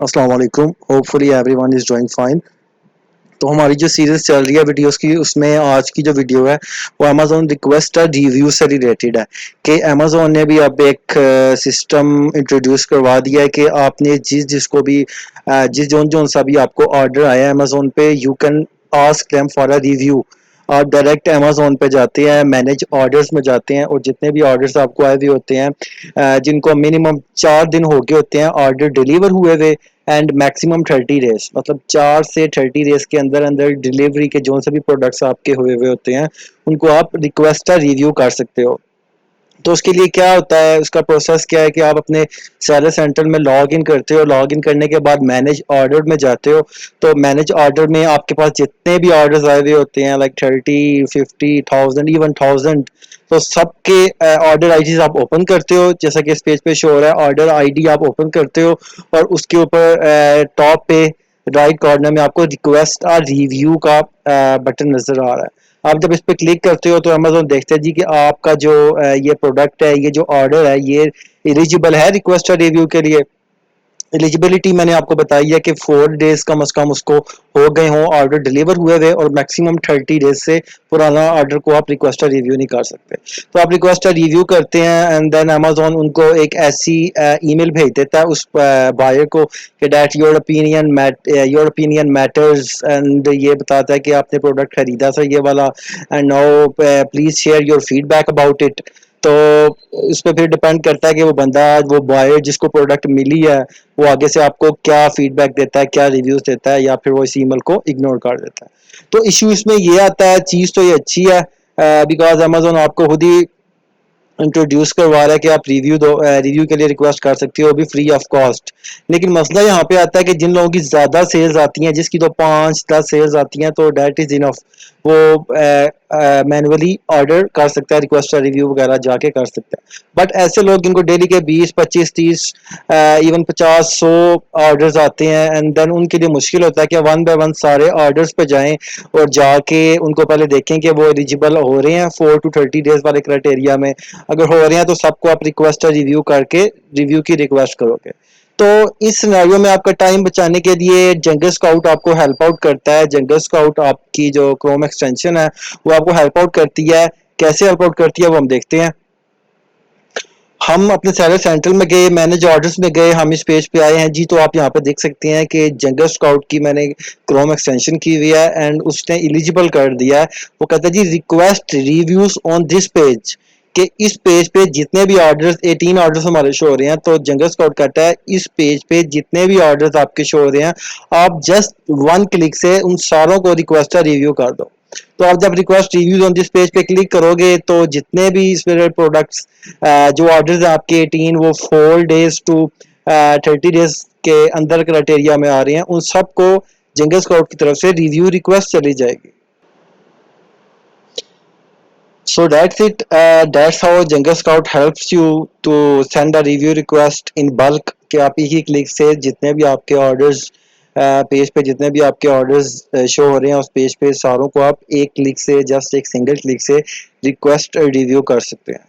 السلام علیکم. Hopefully everyone is doing fine. تو ہماری جو سیریز چل رہی ہے ویڈیوز کی، اس میں آج کی جو ویڈیو ہے وہ امیزون ریکویسٹ ریویو سے ریلیٹڈ ہے کہ امیزون نے بھی اب ایک سسٹم انٹروڈیوس کروا دیا ہے کہ آپ نے جس کو بھی جون سا بھی آپ کو آرڈر آیا ہے امیزون پہ، you can ask them for a review. آپ ڈائریکٹ امیزون پہ جاتے ہیں، مینیج آرڈرز میں جاتے ہیں، اور جتنے بھی آرڈرز آپ کو آئے ہوئے ہوتے ہیں جن کو منیمم 4 دن ہو گئے ہوتے ہیں آرڈر ڈیلیور ہوئے ہوئے، اینڈ میکسیمم 30 days، مطلب 4 سے 30 days کے اندر اندر ڈیلیوری کے جو سے بھی پروڈکٹس آپ کے ہوئے ہوتے ہیں ان کو آپ ریکویسٹ ریویو کر سکتے ہو. تو اس کے لیے کیا ہوتا ہے، اس کا پروسیس کیا ہے کہ آپ اپنے سیلر سینٹر میں لاگ ان کرتے ہو. لاگ ان کرنے کے بعد مینیج آرڈر میں جاتے ہو. تو مینیج آرڈر میں آپ کے پاس جتنے بھی آرڈرز آئے ہوئے ہوتے ہیں لائک 30 50 1000 ایون 1000، تو سب کے آرڈر آئی ڈیز آپ اوپن کرتے ہو. جیسا کہ اس پیج پہ شو ہو رہا ہے، آرڈر آئی ڈی آپ اوپن کرتے ہو اور اس کے اوپر ٹاپ پہ رائٹ کارنر میں آپ کو ریکویسٹ ریویو کا بٹن نظر آ رہا ہے. آپ جب اس پہ کلک کرتے ہو تو امیزون دیکھتے ہیں جی کہ آپ کا جو یہ پروڈکٹ ہے، یہ جو آرڈر ہے، یہ ایلیجیبل ہے ریکویسٹ ریویو کے لیے. ایلیجیبلٹی میں نے آپ کو بتائی ہے کہ 4 days کم از کم اس کو ہو گئے ہوں آرڈر ڈیلیور ہوئے ہوئے، اور میکسیمم 30 days سے پرانا آرڈر کو آپ ریکویسٹ ریویو نہیں کر سکتے. تو آپ ریکویسٹ ریویو کرتے ہیں اینڈ دین امیزون ان کو ایک ایسی ای میل بھیج دیتا ہے اس بائر کو کہ that your opinion matters, and یہ بتاتا ہے کہ آپ نے پروڈکٹ خریدا تھا یہ والا، and now please share your feedback about it. تو اس پہ پھر ڈپینڈ کرتا ہے کہ وہ بندہ، وہ بائر جس کو پروڈکٹ ملی ہے، وہ آگے سے آپ کو کیا فیڈ بیک دیتا ہے، کیا ریویوز دیتا ہے، یا پھر وہ اس ای میل کو اگنور کر دیتا ہے. تو ایشو اس میں یہ آتا ہے، چیز تو یہ اچھی ہے بیکاز امیزون آپ کو خود ہی انٹروڈیوس کروا رہا ہے کہ آپ ریویو کے لیے ریکویسٹ کر سکتے ہو، بھی فری آف کاسٹ. لیکن مسئلہ یہاں پہ آتا ہے کہ جن لوگوں کی زیادہ سیلز آتی ہیں، جس کی تو 5-10 سیلز آتی ہیں، تو دیٹ از انف، وہ مینولی آرڈر کر سکتا ہے، ریکویسٹ ریویو وغیرہ جا کے کر سکتا ہے. بٹ ایسے لوگ جن کو ڈیلی کے 20 25 30 ایون 50 100 آرڈرز آتے ہیں، اینڈ دین ان کے لیے مشکل ہوتا ہے کہ 1 by 1 سارے آرڈرز پہ جائیں اور جا کے ان کو پہلے دیکھیں کہ وہ ایلیجیبل ہو رہے ہیں 4 to 30 days والے کرائٹیریا میں. اگر ہو رہے ہیں تو سب کو آپ ریکویسٹ ریویو کر کے ریویو کی ریکویسٹ کرو گے. تو اس سیناریو میں آپ کا ٹائم بچانے کے لیے جنگل اسکاؤٹ آپ کو ہیلپ آؤٹ کرتا ہے. جنگل اسکاؤٹ آپ کی جو کروم ایکسٹینشن ہے وہ آپ کو ہیلپ آؤٹ کرتی ہے. کیسے ہیلپ آؤٹ کرتی ہے وہ ہم دیکھتے ہیں. ہم اپنے سیلر سینٹر میں گئے، مینیج آرڈرز میں گئے، ہم اس پیج پہ آئے ہیں جی. تو آپ یہاں پہ دیکھ سکتے ہیں کہ جنگل اسکاؤٹ کی میں نے کروم ایکسٹینشن کی ہوئی ہے اینڈ اس نے ایلیجیبل کر دیا ہے. وہ کہتا ہے جی request reviews on this page, کہ اس پیج پہ جتنے بھی آرڈرز 18 آرڈرز ہمارے شو ہو رہے ہیں. تو جنگل اسکاؤٹ کہتا ہے اس پیج پہ جتنے بھی آرڈرز آپ کے شو ہو رہے ہیں، آپ جسٹ 1 کلک سے ان ساروں کو ریکویسٹ ریویو کر دو. تو آپ جب request reviews on this page پہ کلک کرو گے تو جتنے بھی اس میں پروڈکٹس جو آرڈرز آپ کے 18 وہ 4 days to 30 days کے اندر کرائٹیریا میں آ رہے ہیں، ان سب کو جنگل اسکاؤٹ کی طرف سے ریویو ریکویسٹ چلی جائے گی. So that's it. That's how Jungle Scout helps you to send a review request in bulk. کہ آپ ہی کلک سے جتنے بھی آپ کے آرڈرز پیج پہ جتنے بھی آپ کے آرڈرز شو ہو رہے ہیں اس پیج پہ ساروں کو آپ ایک کلک سے، جسٹ ایک سنگل کلک سے ریکویسٹ ریویو کر سکتے ہیں.